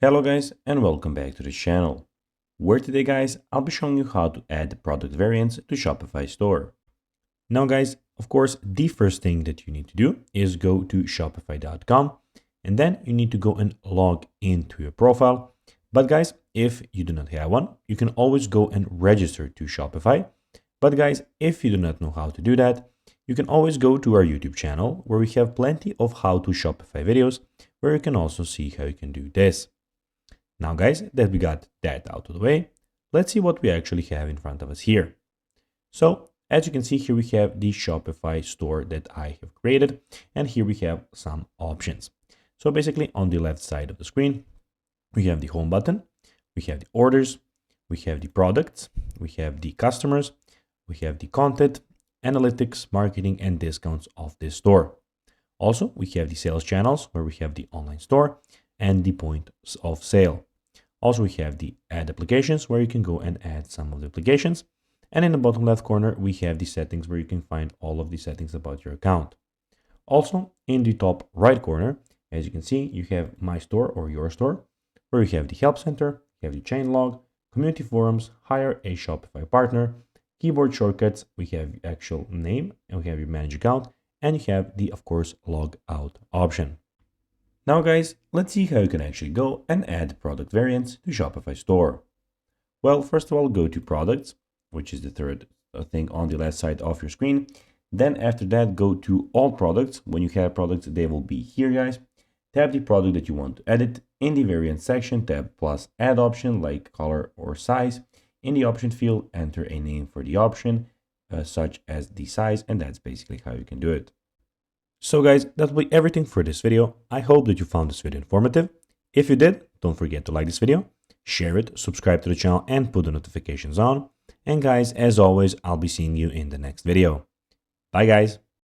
Hello guys and welcome back to the channel, where today guys I'll be showing you how to add product variants to Shopify store. Now guys, of course the first thing that you need to do is go to shopify.com and then you need to go and log into your profile. But guys, if you do not have one, you can always go and register to Shopify. But guys, if you do not know how to do that, you can always go to our YouTube channel where we have plenty of how to Shopify videos where you can also see how you can do this. Now guys, that we got that out of the way, let's see what we actually have in front of us here. So as you can see here, we have the Shopify store that I have created, and here we have some options. So basically on the left side of the screen, we have the home button, we have the orders, we have the products, we have the customers, we have the content, analytics, marketing, and discounts of this store. Also, we have the sales channels where we have the online store and the points of sale. Also, we have the add applications where you can go and add some of the applications. And in the bottom left corner, we have the settings where you can find all of the settings about your account. Also, in the top right corner, as you can see, you have my store or your store, where you have the help center, you have the chain log, community forums, hire a Shopify partner, keyboard shortcuts, we have the actual name, and we have your manage account, and you have the, of course, log out option. Now guys, let's see how you can actually go and add product variants to Shopify store. Well, first of all, go to products, which is the third thing on the left side of your screen. Then after that, go to all products. When you have products, they will be here, guys. Tap the product that you want to edit. In the variant section, tab plus add option like color or size. In the option field, enter a name for the option, such as the size, and that's basically how you can do it. So guys, that will be everything for this video. I hope that you found this video informative. If you did, don't forget to like this video, share it, subscribe to the channel, and put the notifications on. And guys, as always, I'll be seeing you in the next video. Bye guys.